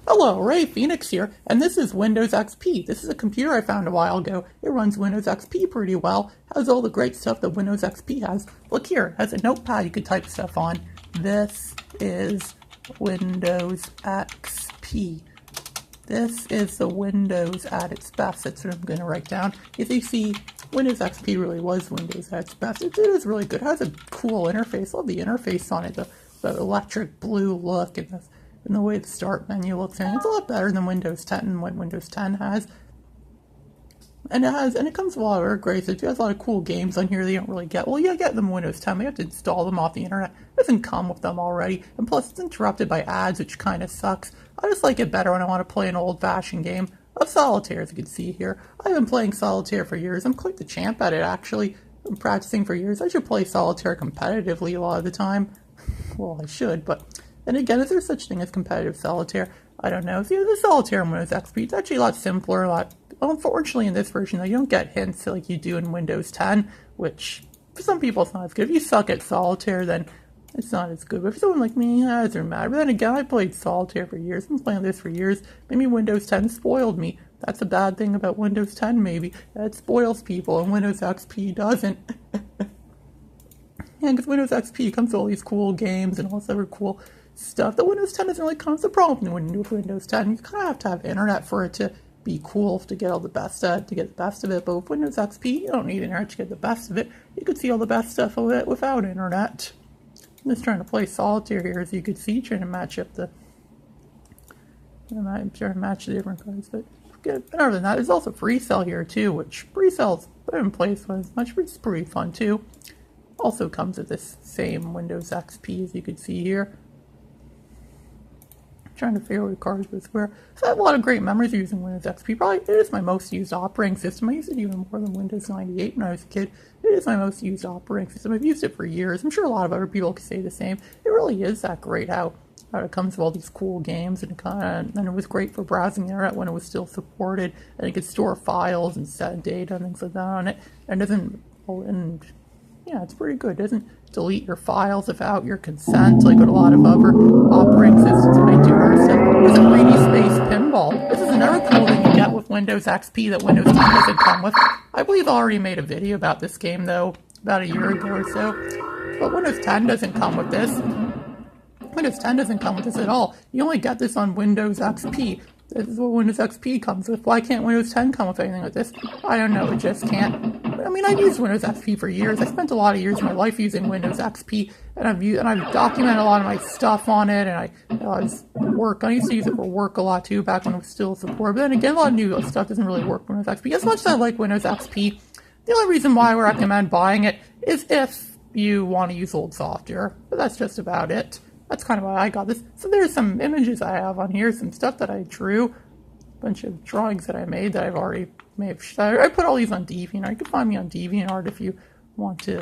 Hello, Ray Phoenix here, and this is Windows XP. This is a computer I found a while ago. It runs Windows XP pretty well, has all the great stuff that Windows XP has. Look here, it has a notepad you could type stuff on. This is Windows XP. This is the Windows at its best. That's what I'm going to write down. If you see, Windows XP really was Windows at its best. It is really good. It has a cool interface. I love the interface on it, the electric blue look and the way the start menu looks. And it's a lot better than Windows 10 and what Windows 10 has. And it comes with a lot of upgrades. It has a lot of cool games on here that you don't really get. Well, you get them in Windows 10, but you have to install them off the internet. It doesn't come with them already. And plus, it's interrupted by ads, which kind of sucks. I just like it better when I want to play an old-fashioned game of Solitaire, as you can see here. I've been playing Solitaire for years. I'm quite the champ at it, actually. I've been practicing for years. I should play Solitaire competitively a lot of the time. Well, I should, but then again, is there such thing as competitive Solitaire? I don't know. See, the Solitaire in Windows XP, it's actually a lot simpler, unfortunately, in this version, though, you don't get hints like you do in Windows 10, which, for some people, it's not as good. If you suck at Solitaire, then it's not as good. But for someone like me, it doesn't matter. But then again, I played Solitaire for years. I've been playing this for years. Maybe Windows 10 spoiled me. That's a bad thing about Windows 10, maybe. It spoils people, and Windows XP doesn't. Yeah, because Windows XP comes with all these cool games and all this other cool stuff. The Windows 10 doesn't really come. It's the problem with Windows 10. You kind of have to have internet for it to be cool, to get all the best of it. But with Windows XP, you don't need internet to get the best of it. You could see all the best stuff of it without internet. I'm just trying to play Solitaire here, as you could see, trying to match up the different cards. But other than that, there's also Freecell here too, which Freecell's I haven't played as much, but it's pretty fun too. Also comes with this same Windows XP, as you can see here. Trying to figure out what cards was where. So I have a lot of great memories of using Windows XP. Probably it is my most used operating system. I used it even more than Windows 98 when I was a kid. It is my most used operating system. I've used it for years. I'm sure a lot of other people could say the same. It really is that great how it comes with all these cool games, and it was great for browsing the internet when it was still supported, and it could store files and set data and things like that on it. Yeah, it's pretty good. It doesn't delete your files without your consent, like what a lot of other operating systems might do. There's a 3D Space Pinball. This is another cool thing you get with Windows XP that Windows 10 doesn't come with. I believe I already made a video about this game, though, about a year ago or so. But Windows 10 doesn't come with this. Windows 10 doesn't come with this at all. You only get this on Windows XP. This is what Windows XP comes with. Why can't Windows 10 come with anything like this? I don't know, it just can't. But, I mean, I've used Windows XP for years. I spent a lot of years of my life using Windows XP, and I've documented a lot of my stuff on it, and I used to use it for work a lot too, back when it was still supported. But then again, a lot of new stuff doesn't really work with Windows XP. As much as I like Windows XP, the only reason why I would recommend buying it is if you want to use old software. But that's just about it. That's kind of why I got this. So there's some images I have on here, some stuff that I drew, a bunch of drawings that I made that I put all these on DeviantArt. You can find me on DeviantArt if you want to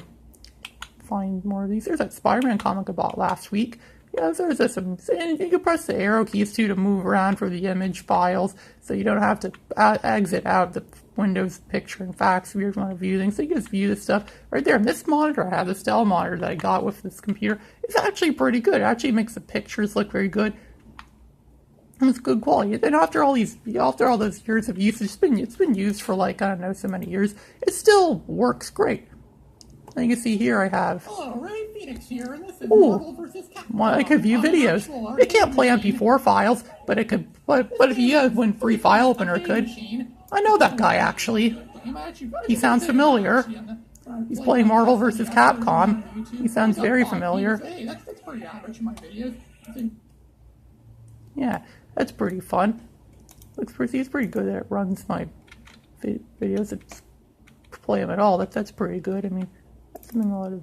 find more of these. There's that Spider-Man comic I bought last week. Yeah, there's some. You can press the arrow keys too to move around for the image files, so you don't have to exit out the Windows picture and fax if you want to view things. So you can just view this stuff right there. And this monitor I have, the Dell monitor that I got with this computer, is actually pretty good. It actually makes the pictures look very good. And it's good quality. And after all those years of use, it's been used for like, I don't know, so many years. It still works great. And you can see here I have. Hello, Ray Phoenix here, and this is Marvel vs. Capcom. I could view videos. It can't play MP4 files, but it could. But if you have one free file opener, it could. I know that guy actually. He sounds familiar. He's playing Marvel vs. Capcom. He sounds very familiar. Hey, that's pretty average in my videos. Yeah, that's pretty fun. He's pretty good at it. Runs my videos. It's play him at all. That's pretty good. I mean. What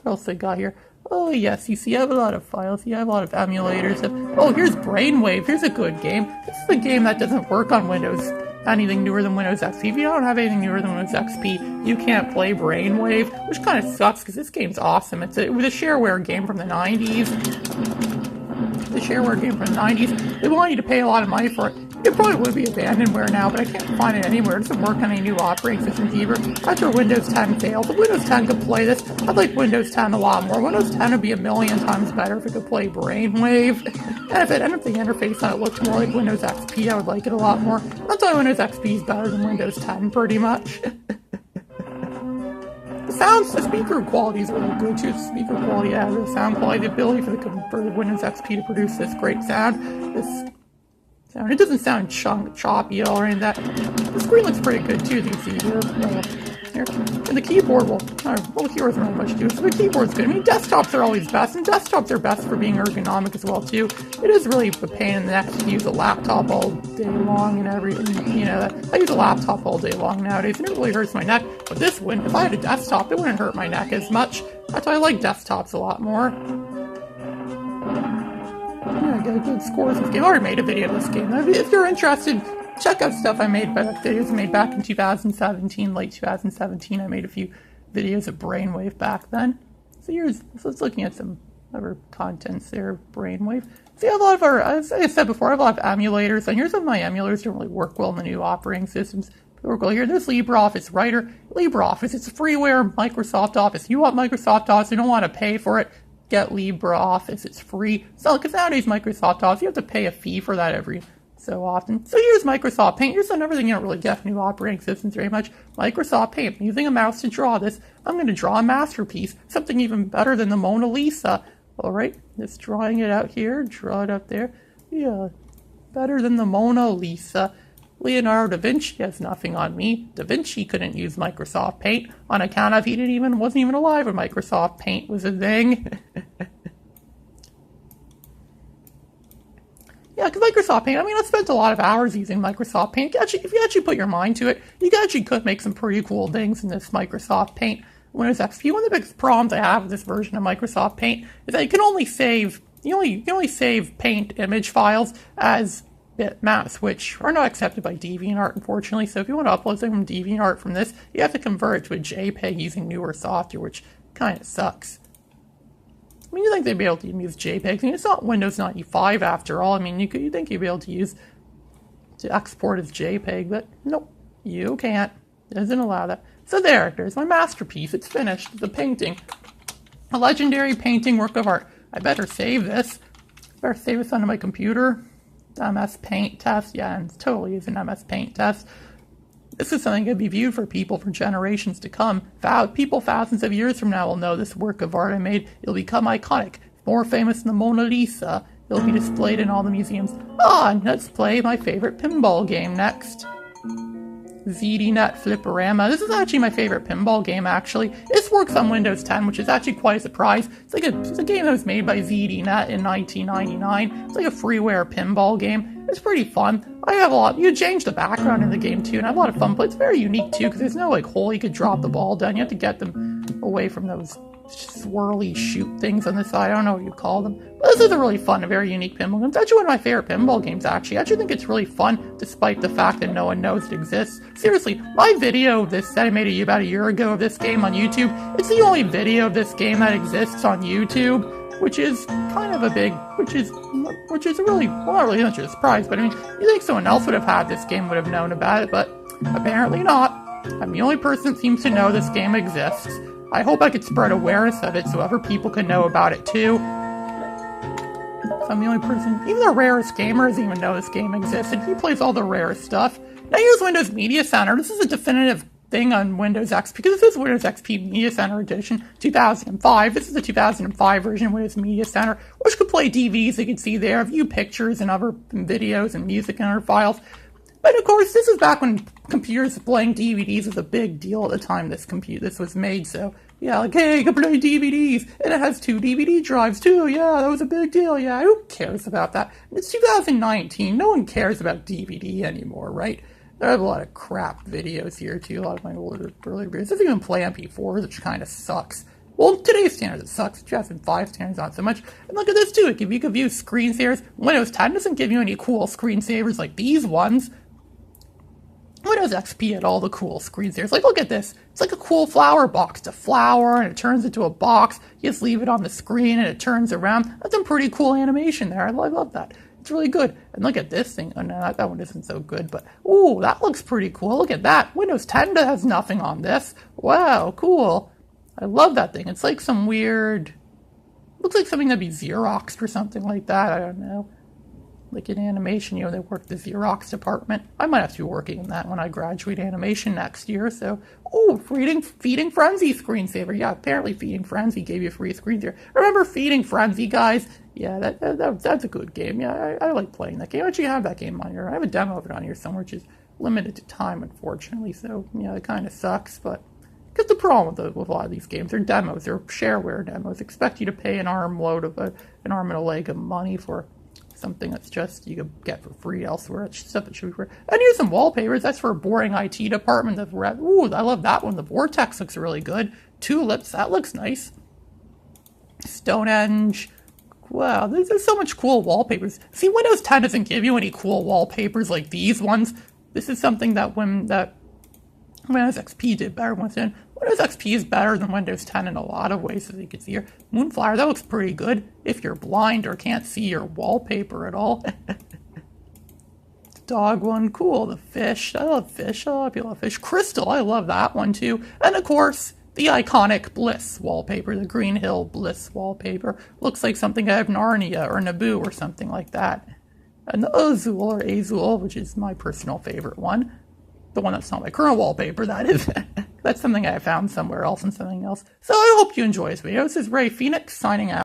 else they got here? Oh yes, you see I have a lot of files. You have a lot of emulators. Oh, here's Brainwave. Here's a good game. This is a game that doesn't work on Windows, anything newer than Windows XP. If you don't have anything newer than Windows XP, you can't play Brainwave, which kind of sucks because this game's awesome. It was a shareware game from the 90s. The shareware game from the 90s. They want you to pay a lot of money for it. It probably would be abandonware now, but I can't find it anywhere. It doesn't work on any new operating systems either. After Windows 10 failed, if Windows 10 could play this, I'd like Windows 10 a lot more. Windows 10 would be a million times better if it could play Brainwave. And if the interface on it looked more like Windows XP, I would like it a lot more. That's why Windows XP is better than Windows 10, pretty much. The speaker quality is really good too. The speaker quality, the sound quality, the ability for the Windows XP to produce this great sound. It doesn't sound choppy or anything like that. The screen looks pretty good too, as you can see here. And the keyboard, well, here isn't really much to do. So the keyboard's good. I mean, desktops are always best, and desktops are best for being ergonomic as well too. It is really a pain in the neck to use a laptop all day long and everything. You know, I use a laptop all day long nowadays, and it really hurts my neck. But this wouldn't. If I had a desktop, it wouldn't hurt my neck as much. That's why I like desktops a lot more. Yeah, I got good scores in this game. I already made a video of this game. If you're interested, check out stuff I made, videos I made back in 2017, late 2017. I made a few videos of Brainwave back then. So let's looking at some other contents there, Brainwave. See, a lot of as I said before, I have a lot of emulators, and here's some of my emulators don't really work well in the new operating systems. They work well here. There's LibreOffice Writer. LibreOffice, it's freeware Microsoft Office. You want Microsoft Office, you don't want to pay for it. Get LibreOffice, it's free. So, because nowadays Microsoft Office, you have to pay a fee for that every so often. So here's Microsoft Paint. Here's another thing you don't really get from new operating systems very much. Microsoft Paint. I'm using a mouse to draw this. I'm going to draw a masterpiece. Something even better than the Mona Lisa. Alright, just drawing it out here. Draw it up there. Yeah, better than the Mona Lisa. Leonardo da Vinci has nothing on me. Da Vinci couldn't use Microsoft Paint on account of he wasn't even alive when Microsoft Paint was a thing. Yeah, because Microsoft Paint, I mean, I spent a lot of hours using Microsoft Paint. If you actually put your mind to it, you actually could make some pretty cool things in this Microsoft Paint. Windows XP, one of the biggest problems I have with this version of Microsoft Paint is that you can only save Paint image files as bitmaps, which are not accepted by DeviantArt, unfortunately. So if you want to upload something from DeviantArt from this, you have to convert it to a JPEG using newer software, which kind of sucks. I mean, you think they'd be able to use JPEGs. I mean, it's not Windows 95 after all. I mean, you think you'd be able to export as JPEG, but nope, you can't. It doesn't allow that. So there's my masterpiece. It's finished. It's a painting. A legendary painting work of art. I better save this. Better save this onto my computer. MS Paint test. Yeah, and it totally is an MS Paint test. This is something that can be viewed for people for generations to come. People thousands of years from now will know this work of art I made. It'll become iconic, more famous than the Mona Lisa. It'll be displayed in all the museums. And let's play my favorite pinball game next. ZDNet Flipperama. This is actually my favorite pinball game, actually. This works on Windows 10, which is actually quite a surprise. It's a game that was made by ZDNet in 1999. It's like a freeware pinball game. It's pretty fun. You change the background in the game too, and I have a lot of fun, but it's very unique too, because there's no hole you could drop the ball down. You have to get them away from those swirly shoot things on the side. I don't know what you call them. But this is a really fun, a very unique pinball game. It's actually one of my favorite pinball games, actually. I actually think it's really fun, despite the fact that no one knows it exists. Seriously, my video of this that I made about a year ago of this game on YouTube, it's the only video of this game that exists on YouTube, which is kind of which is really, well, not really much of a surprise, but I mean, you think someone else would have had this game, would have known about it, but apparently not. I'm the only person that seems to know this game exists. I hope I could spread awareness of it so other people can know about it too. So I'm the only person, even the rarest gamers even know this game exists, and he plays all the rarest stuff. Now here's Windows Media Center. This is a definitive thing on Windows XP, because this is Windows XP Media Center Edition 2005. This is the 2005 version of Windows Media Center, which could play DVDs, you can see there, view pictures and other videos and music and other files. But of course, this is back when computers playing DVDs was a big deal at the time this was made, so yeah, like, hey, you can play DVDs, and it has 2 DVD drives too, yeah, that was a big deal, yeah, who cares about that? It's 2019, no one cares about DVD anymore, right? There are a lot of crap videos here too, a lot of my earlier videos. It doesn't even play MP4s, which kind of sucks. Well, today's standards, it sucks. 2005 standards, not so much. And look at this too, you can view screensavers. Windows 10 doesn't give you any cool screensavers like these ones. Windows XP had all the cool screensavers. Like, look at this. It's like a cool flower box. It's a flower, and it turns into a box. You just leave it on the screen, and it turns around. That's some pretty cool animation there. I love that. It's really good. And look at this thing. Oh, no, that one isn't so good, but ooh, that looks pretty cool. Look at that. Windows 10 has nothing on this. Wow, cool. I love that thing. It's like some weird, looks like something that'd be Xeroxed or something like that. I don't know. Like in animation, they work the Xerox department. I might have to be working in that when I graduate animation next year. So, ooh, Feeding Frenzy screensaver. Yeah, apparently Feeding Frenzy gave you a free screensaver. Remember Feeding Frenzy, guys? Yeah, that's a good game. Yeah, I like playing that game. I actually have that game on here. I have a demo of it on here somewhere, which is limited to time, unfortunately. So, yeah, it kind of sucks, but because the problem with a lot of these games, they're demos, they're shareware demos. Expect you to pay an arm and a leg of money for something that's just you could get for free elsewhere. It's stuff that should be free. And here's some wallpapers. That's for a boring IT department. Ooh, I love that one. The Vortex looks really good. Tulips, that looks nice. Stonehenge. Wow, there's so much cool wallpapers. See, Windows 10 doesn't give you any cool wallpapers like these ones. This is something that Windows XP did better with it. Windows XP is better than Windows 10 in a lot of ways, as you can see here. Moonflower, that looks pretty good if you're blind or can't see your wallpaper at all. The dog one, cool. The fish, I love fish. A lot of people love fish. Crystal, I love that one too. And of course, the iconic Bliss wallpaper, the Green Hill Bliss wallpaper. Looks like something out of Narnia or Naboo or something like that. And the Azul, which is my personal favorite one. The one that's not my current wallpaper, that is. That's something I found somewhere else and something else. So I hope you enjoy this video. This is Ray Phoenix signing out.